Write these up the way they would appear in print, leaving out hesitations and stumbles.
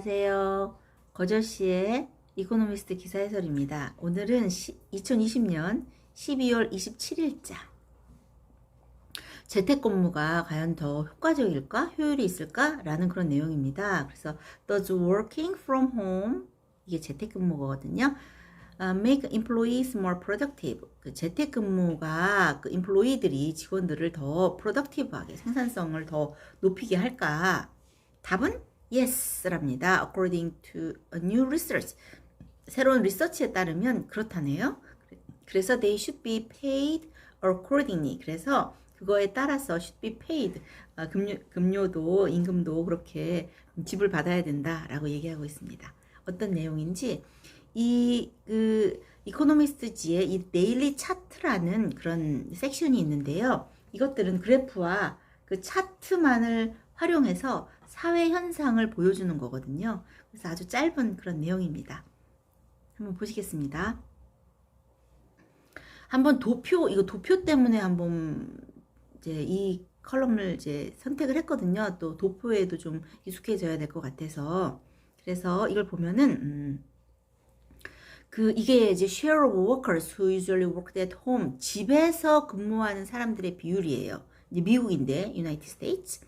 안녕하세요. 거저씨의 이코노미스트 기사 해설입니다. 오늘은 2020년 12월 27일자. 재택근무가 과연 더 효과적일까? 효율이 있을까? 라는 그런 내용입니다. 그래서 Does working from home, 이게 재택근무거든요. Make employees more productive. 그 재택근무가 그 employee들이 직원들을 더 productive하게, 생산성을 더 높이게 할까? 답은 Yes랍니다. According to a new research. 새로운 리서치에 따르면 그렇다네요. 그래서 they should be paid accordingly. 그래서 그거에 따라서 should be paid. 급료도 임금도 그렇게 지불받아야 된다라고 얘기하고 있습니다. 어떤 내용인지 이코노미스트지의 이 데일리 차트라는 그런 섹션이 있는데요. 이것들은 그래프와 그 차트만을 활용해서 사회 현상을 보여주는 거거든요. 그래서 아주 짧은 그런 내용입니다. 한번 보시겠습니다. 한번 이거 도표 때문에 한번 이제 이 컬럼을 이제 선택을 했거든요. 또 도표에도 좀 익숙해져야 될 것 같아서. 그래서 이걸 보면은, 이게 이제 share of workers who usually worked at home. 집에서 근무하는 사람들의 비율이에요. 이제 미국인데, United States.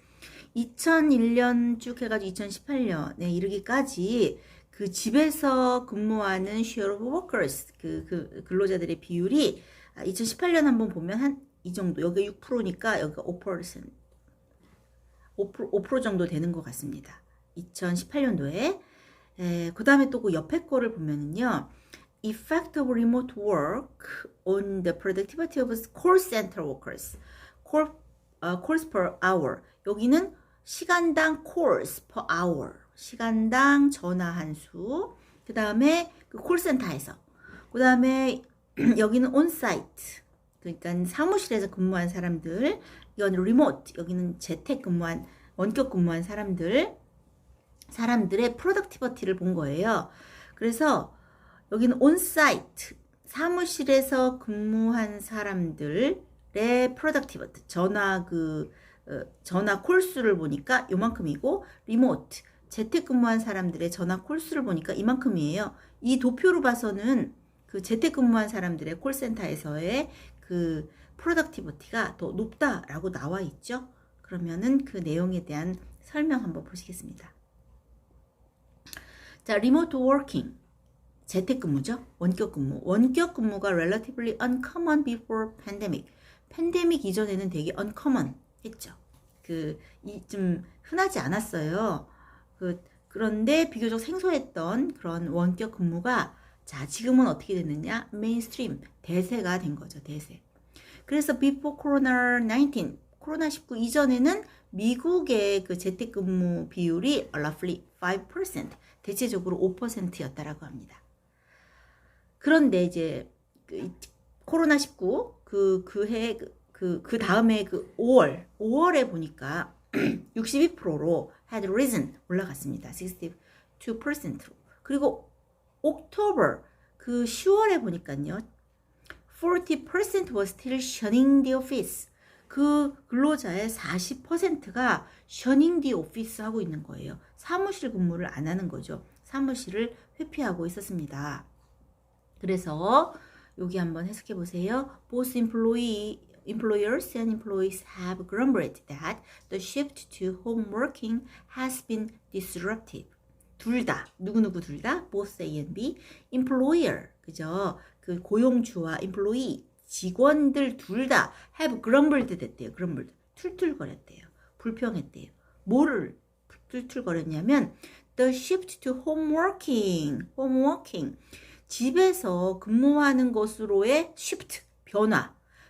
2001년 쭉 해가지고 2018년에 이르기까지 그 집에서 근무하는 share of workers, 그 근로자들의 비율이 2018년 한번 보면 한 이 정도, 여기 6%니까 여기가 5%, 5% 정도 되는 것 같습니다. 2018년도에. 그 다음에 또 그 옆에 거를 보면은요, effect of remote work on the productivity of call center workers. calls per hour. 여기는 시간당 calls per hour. 시간당 전화 한 수. 그 다음에 그 콜센터에서. 그 다음에 여기는 on-site. 그러니까 사무실에서 근무한 사람들. 이건 remote. 여기는 재택 근무한, 원격 근무한 사람들의 productivity를 본 거예요. 그래서 여기는 on-site. 사무실에서 근무한 사람들의 productivity. 전화 콜수를 보니까 요만큼이고, 리모트, 재택근무한 사람들의 전화 콜수를 보니까 이만큼이에요. 이 도표로 봐서는 그 재택근무한 사람들의 콜센터에서의 그 프로덕티비티가 더 높다라고 나와 있죠. 그러면은 그 내용에 대한 설명 한번 보시겠습니다. 자, 리모트 워킹. 재택근무죠. 원격근무. 원격근무가 relatively uncommon before pandemic. 팬데믹 이전에는 되게 uncommon 했죠. 좀 흔하지 않았어요. 그런데 비교적 생소했던 그런 원격 근무가 자, 지금은 어떻게 됐느냐? 메인스트림, 대세가 된 거죠, 대세. 그래서 before corona-19, 코로나19 이전에는 미국의 그 재택근무 비율이 roughly 5%, 대체적으로 5%였다라고 합니다. 그런데 이제 코로나19 그 다음에 5월에 보니까 62%로 had risen 올라갔습니다. 62%로. 그리고 옥토버 10월에 보니까요. 40% was still shunning the office. 그 근로자의 40%가 shunning the office 하고 있는 거예요. 사무실 근무를 안 하는 거죠. 사무실을 회피하고 있었습니다. 그래서 여기 한번 해석해 보세요. Both employers and employees have grumbled that the shift to home working has been disruptive. 둘 다, 누구누구 둘 다, both A and B, employer, 그죠? 그 고용주와 employee, 직원들 둘 다 have grumbled 됐대요. grumbled, 툴툴거렸대요. 불평했대요. 뭐를 툴툴거렸냐면 the shift to home working. 집에서 근무하는 것으로의 shift,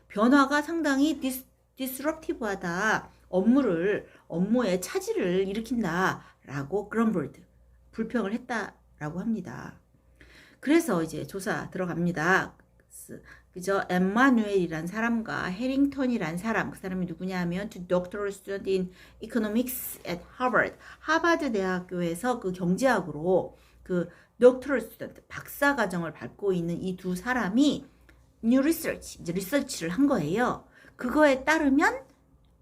변화가 상당히 disruptive하다. 업무에 차질을 일으킨다라고 grumbled, 불평을 했다라고 합니다. 그래서 이제 조사 들어갑니다. 그죠? 엠마누엘이란 사람과 해링턴이란 사람, 그 사람이 누구냐 하면 doctoral student in economics at Harvard. 하버드 대학교에서 그 경제학으로 doctoral student, 박사 과정을 밟고 있는 이 두 사람이 new research, 이제 리서치를 한 거예요. 그거에 따르면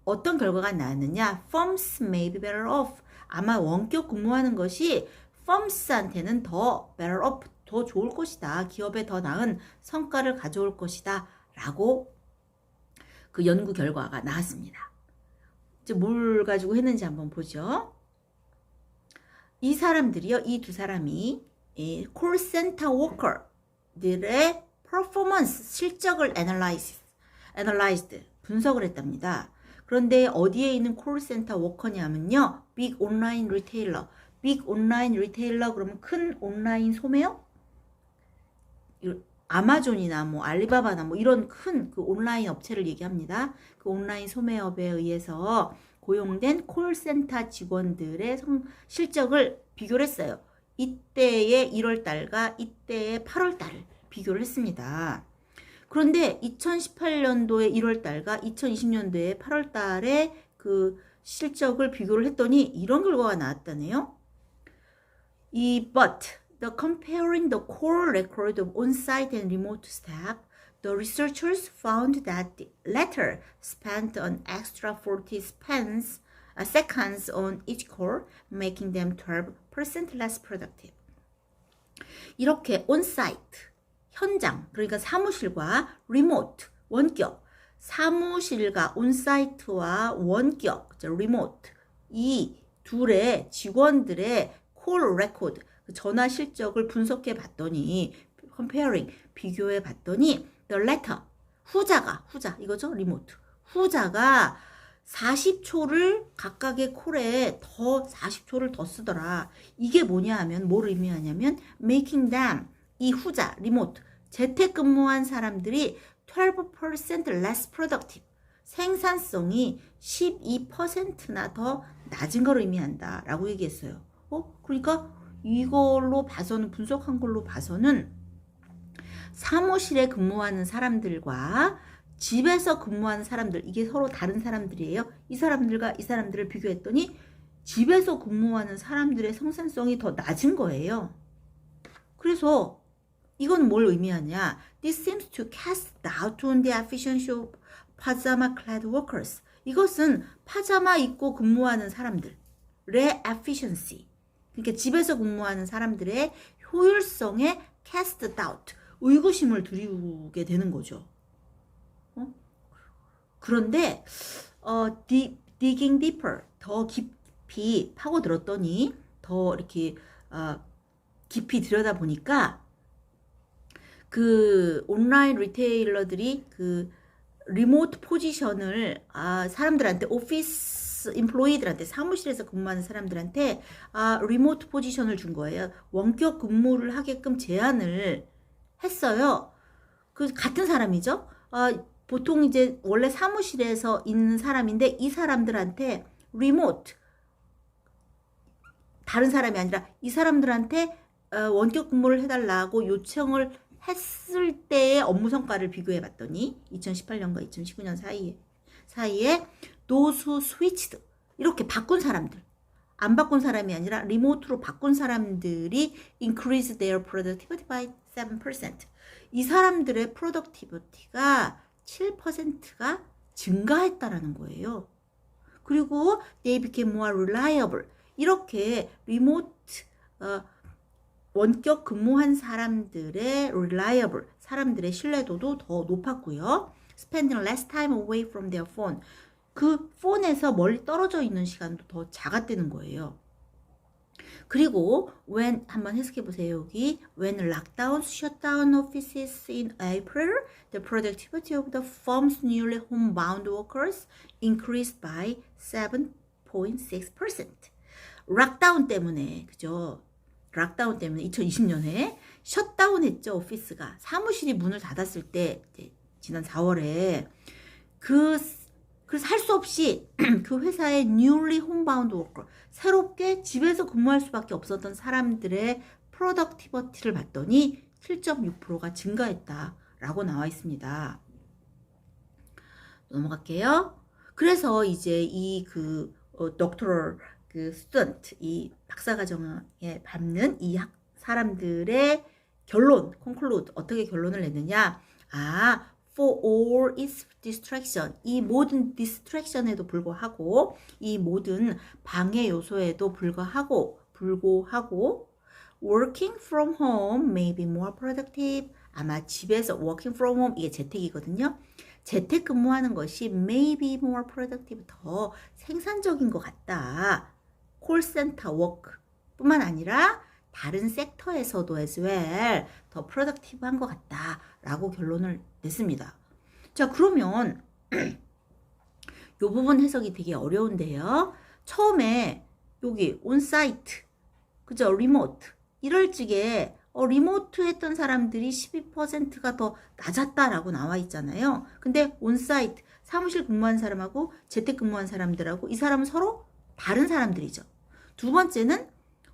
어떤 결과가 나왔느냐? Firms may be better off. 아마 원격 근무하는 것이 firms한테는 더 better off, 더 좋을 것이다. 기업에 더 나은 성과를 가져올 것이다. 라고 그 연구 결과가 나왔습니다. 이제 뭘 가지고 했는지 한번 보죠. 이 사람들이요, 이 두 사람이 콜센터 워커들의 퍼포먼스, 실적을 analyzed, 분석을 했답니다. 그런데 어디에 있는 콜센터 워커냐면요, 빅 온라인 리테일러. 빅 온라인 리테일러 그러면 큰 온라인 소매업? 아마존이나 뭐 알리바바나 뭐 이런 큰 그 온라인 업체를 얘기합니다. 그 온라인 소매업에 의해서 고용된 콜센터 직원들의 실적을 비교를 했어요. 이때의 1월달과 이때의 8월달을 비교를 했습니다. 그런데 2018년도의 1월달과 2020년도의 8월달의 그 실적을 비교를 했더니 이런 결과가 나왔다네요. But the comparing the core record of on-site and remote staff, the researchers found that the latter spent an extra 40 seconds on each core, making them 12% less productive. 이렇게 on-site, 현장, 그러니까 사무실과 remote, 원격, 사무실과 on-site와 원격, remote, 이 둘의 직원들의 core record, 전화 실적을 분석해 봤더니 comparing, 비교해 봤더니 the latter, 후자 이거죠? remote. 후자가 40초를 각각의 콜에 더 40초를 더 쓰더라. 이게 뭐냐 하면 뭘 의미하냐면 making them, 이 후자, remote, 재택근무한 사람들이 12% less productive, 생산성이 12%나 더 낮은 걸 의미한다 라고 얘기했어요. 그러니까 이걸로 봐서는, 분석한 걸로 봐서는 사무실에 근무하는 사람들과 집에서 근무하는 사람들, 이게 서로 다른 사람들이에요. 이 사람들과 이 사람들을 비교했더니 집에서 근무하는 사람들의 생산성이 더 낮은 거예요. 그래서 이건 뭘 의미하냐? This seems to cast doubt on the efficiency of pajama-clad workers. 이것은 파자마 입고 근무하는 사람들의 efficiency, 그러니까 집에서 근무하는 사람들의 효율성에 cast doubt, 의구심을 두리우게 되는 거죠. 그런데 digging deeper, 더 깊이 파고들었더니, 더 이렇게 깊이 들여다보니까 그 온라인 리테일러들이 그 리모트 포지션을 사람들한테, 오피스 임플로이들한테, 사무실에서 근무하는 사람들한테 리모트 포지션을 준 거예요. 원격 근무를 하게끔 제안을 했어요. 그 같은 사람이죠. 보통 이제 원래 사무실에서 있는 사람인데 이 사람들한테 리모트, 다른 사람이 아니라 이 사람들한테 원격 근무를 해달라고 요청을 했을 때의 업무 성과를 비교해 봤더니 2018년과 2019년 사이에 those who switched, 이렇게 바꾼 사람들, 안 바꾼 사람이 아니라 리모트로 바꾼 사람들이 increase their productivity by 7%. 이 사람들의 productivity가 7%가 증가했다라는 거예요. 그리고 they became more reliable. 이렇게 리모트 원격 근무한 사람들의 reliable, 사람들의 신뢰도도 더 높았고요. spending less time away from their phone. 그 폰에서 멀리 떨어져 있는 시간도 더 작았다는 거예요. 그리고 when, 한번 해석해 보세요. 여기 when lockdown shut down offices in April, the productivity of the firm's newly homebound workers increased by 7.6%. 락다운 때문에, 그죠? 락다운 때문에 2020년에 셧다운 했죠, 오피스가. 사무실이 문을 닫았을 때, 지난 4월에. 그래서 할 수 없이 그 회사의 newly homebound worker, 새롭게 집에서 근무할 수밖에 없었던 사람들의 productivity를 봤더니 7.6%가 증가했다라고 나와 있습니다. 넘어갈게요. 그래서 이제 이 doctoral student, 이 박사과정에 밟는 이 사람들의 결론, conclude, 어떻게 결론을 냈느냐? For all its distraction, 이 모든 distraction에도 불구하고, 이 모든 방해 요소에도 불구하고 working from home may be more productive. 아마 집에서 working from home 이게 재택이거든요. 재택 근무하는 것이 may be more productive 더 생산적인 것 같다. 콜센터 워크 뿐만 아니라 다른 섹터에서도 as well 더 productive한 것 같다 라고 결론을 냈습니다. 자, 그러면 이 부분 해석이 되게 어려운데요. 처음에 여기 온사이트, 그죠? 리모트 이럴 적에 리모트 했던 사람들이 12%가 더 낮았다라고 나와 있잖아요. 근데 온사이트, 사무실 근무한 사람하고 재택 근무한 사람들하고 이 사람은 서로 다른 사람들이죠. 두 번째는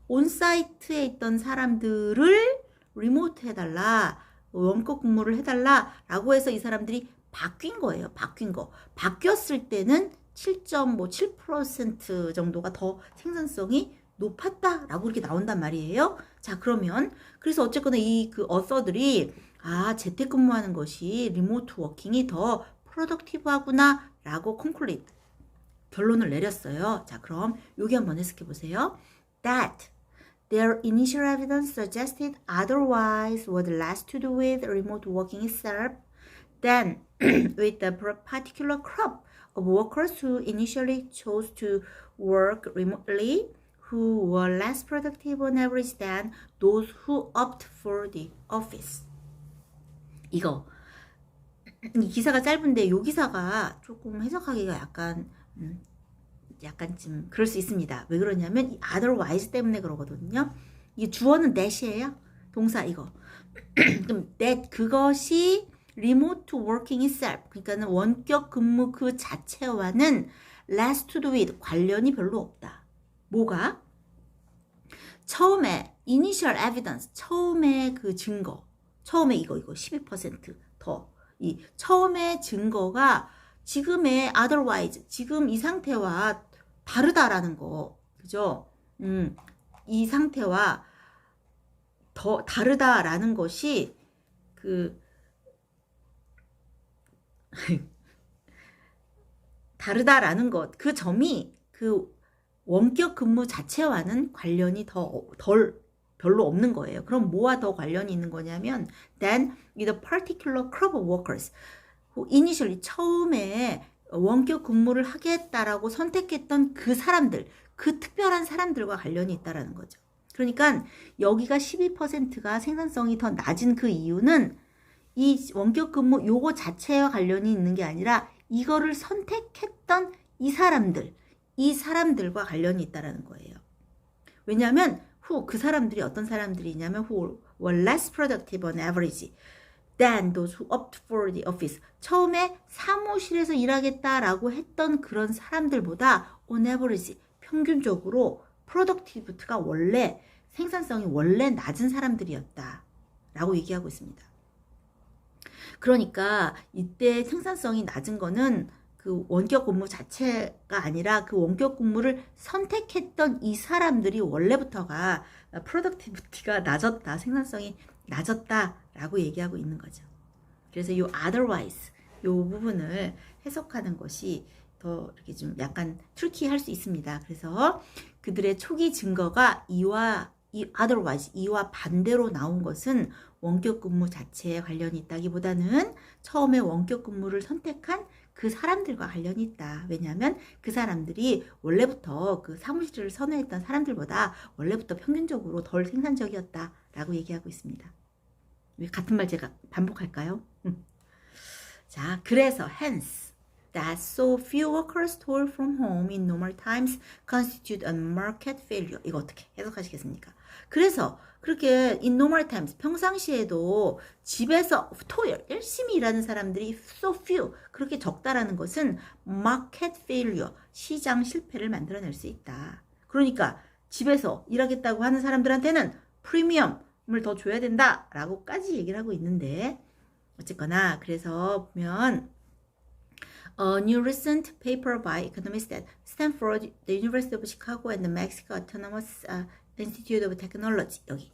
온사이트에 있던 사람들을 리모트 해달라, 원격 근무를 해달라라고 해서 이 사람들이 바뀐 거예요. 바뀐 거. 바뀌었을 때는 7.7% 정도가 더 생산성이 높았다라고 이렇게 나온단 말이에요. 자, 그러면 그래서 어쨌거나 이 그 어서들이 재택근무하는 것이 리모트 워킹이 더 프로덕티브하구나라고 콘클리드 결론을 내렸어요. 자, 그럼 여기 한번 해석해 보세요. That their initial evidence suggested otherwise was less to do with remote working itself than with the particular crop of workers who initially chose to work remotely, who were less productive on average than those who opt for the office. 이거 이 기사가 짧은데 이 기사가 조금 해석하기가 약간 좀 그럴 수 있습니다. 왜 그러냐면 이 otherwise 때문에 그러거든요. 이 주어는 that이에요. 동사 이거. 그럼 that 그것이 remote working itself 그러니까는 원격 근무 그 자체와는 less to do with 관련이 별로 없다. 뭐가? 처음에 initial evidence 처음에 그 증거 처음에 이거 12% 더 이 처음에 증거가 지금의 otherwise 지금 이 상태와 다르다라는 거 그죠? 이 상태와 더 다르다라는 것이 그 다르다라는 것 그 점이 그 원격 근무 자체와는 관련이 별로 없는 거예요. 그럼 뭐와 더 관련이 있는 거냐면 then with a particular crop of workers who initially 처음에 원격 근무를 하겠다라고 선택했던 그 사람들, 그 특별한 사람들과 관련이 있다라는 거죠. 그러니까 여기가 12%가 생산성이 더 낮은 그 이유는 이 원격 근무 요거 자체와 관련이 있는 게 아니라 이거를 선택했던 이 사람들과 관련이 있다라는 거예요. 왜냐하면 그 사람들이 어떤 사람들이냐면 who were less productive on average than those who opt for the office. 처음에 사무실에서 일하겠다라고 했던 그런 사람들보다 on average 평균적으로 productivity가 원래 생산성이 원래 낮은 사람들이었다라고 얘기하고 있습니다. 그러니까 이때 생산성이 낮은 거는 그 원격 근무 자체가 아니라 그 원격 근무를 선택했던 이 사람들이 원래부터가 프로덕티비티가 낮았다, 생산성이 낮았다라고 얘기하고 있는 거죠. 그래서 이 otherwise 이 부분을 해석하는 것이 더 이렇게 좀 약간 트리키할 수 있습니다. 그래서 그들의 초기 증거가 otherwise 이와 반대로 나온 것은 원격 근무 자체에 관련이 있다기보다는 처음에 원격 근무를 선택한 그 사람들과 관련이 있다. 왜냐하면 그 사람들이 원래부터 그 사무실을 선호했던 사람들보다 원래부터 평균적으로 덜 생산적이었다라고 얘기하고 있습니다. 왜 같은 말 제가 반복할까요? 자, 그래서 hence that so few workers toil from home in normal times constitute a market failure. 이거 어떻게 해석하시겠습니까? 그래서 그렇게 in normal times 평상시에도 집에서 토일 열심히 일하는 사람들이 so few 그렇게 적다라는 것은 market failure 시장 실패를 만들어낼 수 있다. 그러니까 집에서 일하겠다고 하는 사람들한테는 프리미엄을 더 줘야 된다라고까지 얘기를 하고 있는데 어쨌거나 그래서 보면 A new recent paper by economists at Stanford, the University of Chicago, and the Mexico Autonomous Institute of Technology 여기.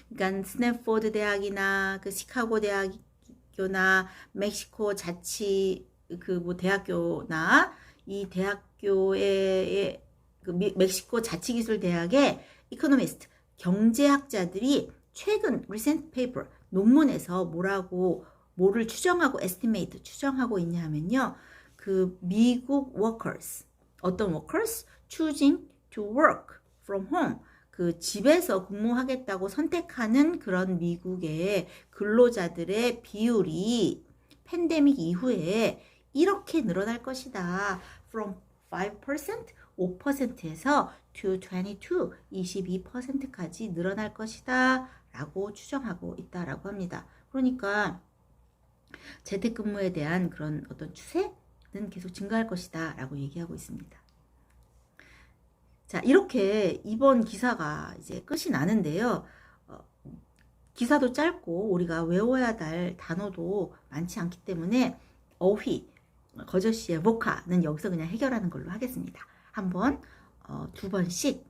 그러니까 스탠포드 대학이나 그 시카고 대학교나 멕시코 자치 그 뭐 대학교나 이 대학교의 그 멕시코 자치기술 대학의 이코노미스트 경제학자들이 최근 recent paper 논문에서 뭐를 추정하고 estimate 추정하고 있냐 하면요. 그 미국 workers 어떤 workers choosing to work from home 그 집에서 근무하겠다고 선택하는 그런 미국의 근로자들의 비율이 팬데믹 이후에 이렇게 늘어날 것이다. From 5%, 5%에서 to 22%까지 늘어날 것이다. 라고 추정하고 있다라고 합니다. 그러니까 재택근무에 대한 그런 어떤 추세는 계속 증가할 것이다. 라고 얘기하고 있습니다. 자, 이렇게 이번 기사가 이제 끝이 나는데요. 기사도 짧고 우리가 외워야 할 단어도 많지 않기 때문에 어휘, 거저씨의 보카는 여기서 그냥 해결하는 걸로 하겠습니다. 한번 두 번씩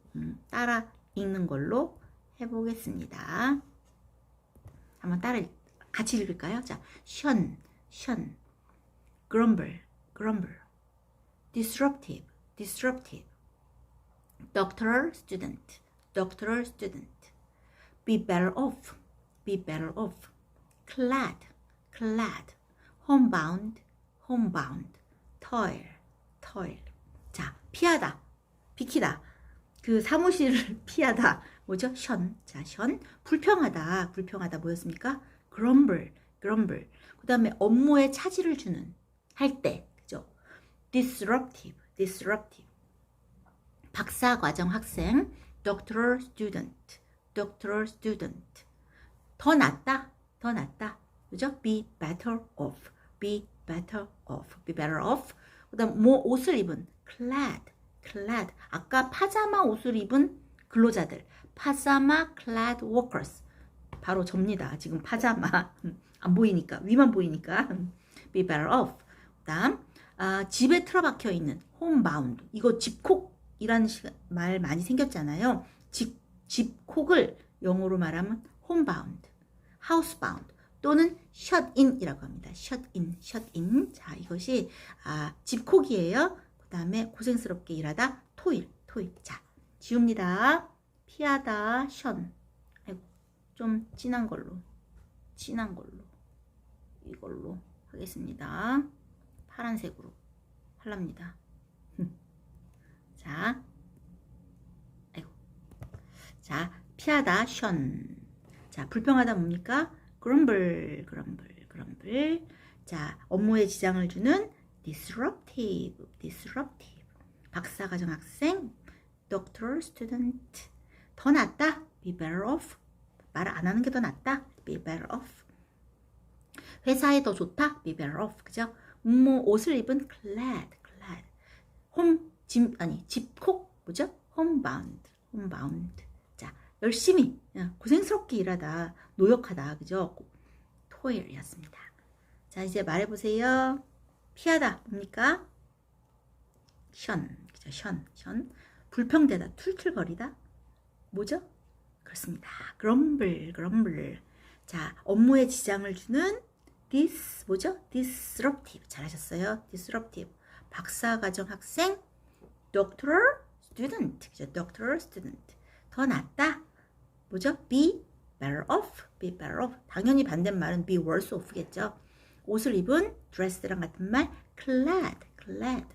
따라 읽는 걸로 해보겠습니다. 한번 같이 읽을까요? 자, 션, grumble, disruptive, doctoral student, be better off, clad, homebound, toil. 자, 피하다, 비키다. 그 사무실을 피하다. 뭐죠? 자, 불평하다 뭐였습니까? grumble. 그 다음에 업무에 차질을 주는, 할 때, 그죠? disruptive. 박사과정 학생, doctoral student. 더 낫다. 그죠? be better off. 그 다음, 옷을 입은, clad. 아까 파자마 옷을 입은 근로자들, 파자마 clad workers. 바로 접니다. 지금 파자마. 안 보이니까, 위만 보이니까. be better off. 그 다음, 집에 틀어박혀 있는, homebound. 이거 집콕이라는 말 많이 생겼잖아요. 집콕을 영어로 말하면 homebound, housebound 또는 shut in이라고 합니다. shut in. 자, 이것이 집콕이에요. 그 다음에 고생스럽게 일하다 토일. 자, 지웁니다. 피하다 아이고, 좀 진한 걸로 이걸로 하겠습니다. 파란색으로 할랍니다. 자, 피하다 자, 불평하다 뭡니까? grumble. 자, 업무에 지장을 주는 disruptive. 박사과정 학생, doctoral student. 더 낫다, be better off. 말 안 하는 게 더 낫다, be better off. 회사에 더 좋다, be better off. 그죠? 옷을 입은 clad. 집콕, 뭐죠? homebound. 자, 열심히, 고생스럽게 일하다, 노력하다, 그죠? toil이었습니다. 자, 이제 말해보세요. 피하다, 뭡니까? 그죠? 불평대다, 툴툴거리다, 뭐죠? 그렇습니다. grumble. 자, 업무에 지장을 주는 뭐죠? disruptive. 잘하셨어요. disruptive. 박사과정 학생, doctoral student. 그죠? doctoral student. 더 낫다. 뭐죠? be better off. 당연히 반대말은 be worse off겠죠. 옷을 입은 dressed랑 같은 말 clad.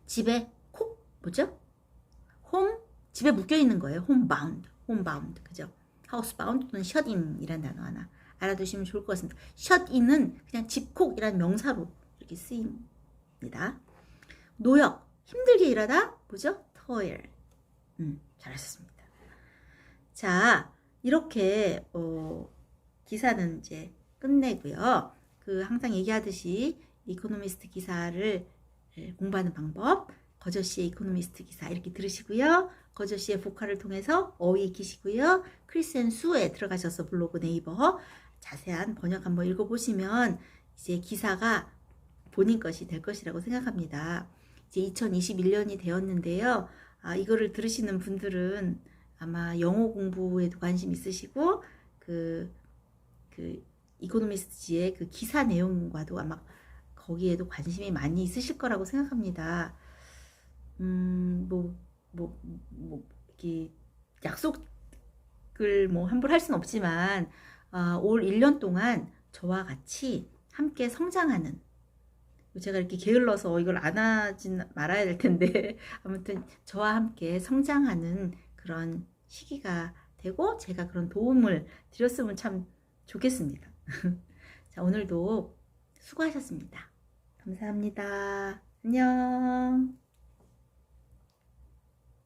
집에 뭐죠? 집에 묶여 있는 거예요. homebound. 그죠? housebound 또는 shut in이라는 단어 하나 알아두시면 좋을 것 같습니다. shut in은 그냥 집콕이라는 명사로 이렇게 쓰입니다. 노역, 힘들게 일하다, 뭐죠? toil. 잘하셨습니다. 자, 이렇게 기사는 이제 끝내고요. 항상 얘기하듯이 이코노미스트 기사를 공부하는 방법, 거저씨의 이코노미스트 기사 이렇게 들으시고요. 거저씨의 보카를 통해서 어휘 익히시고요. 크리스 앤 수에 들어가셔서 블로그 네이버 자세한 번역 한번 읽어보시면 이제 기사가 본인 것이 될 것이라고 생각합니다. 이제 2021년이 되었는데요. 이거를 들으시는 분들은 아마 영어 공부에도 관심 있으시고 이코노미스트지의 기사 내용과도 아마 거기에도 관심이 많이 있으실 거라고 생각합니다. 이렇게 약속을 뭐 함부로 할 수는 없지만 올 1년 동안 저와 같이 함께 성장하는, 제가 이렇게 게을러서 이걸 안 하진 말아야 될 텐데 아무튼 저와 함께 성장하는 그런 시기가 되고 제가 그런 도움을 드렸으면 참 좋겠습니다. 자, 오늘도 수고하셨습니다. 감사합니다. 안녕.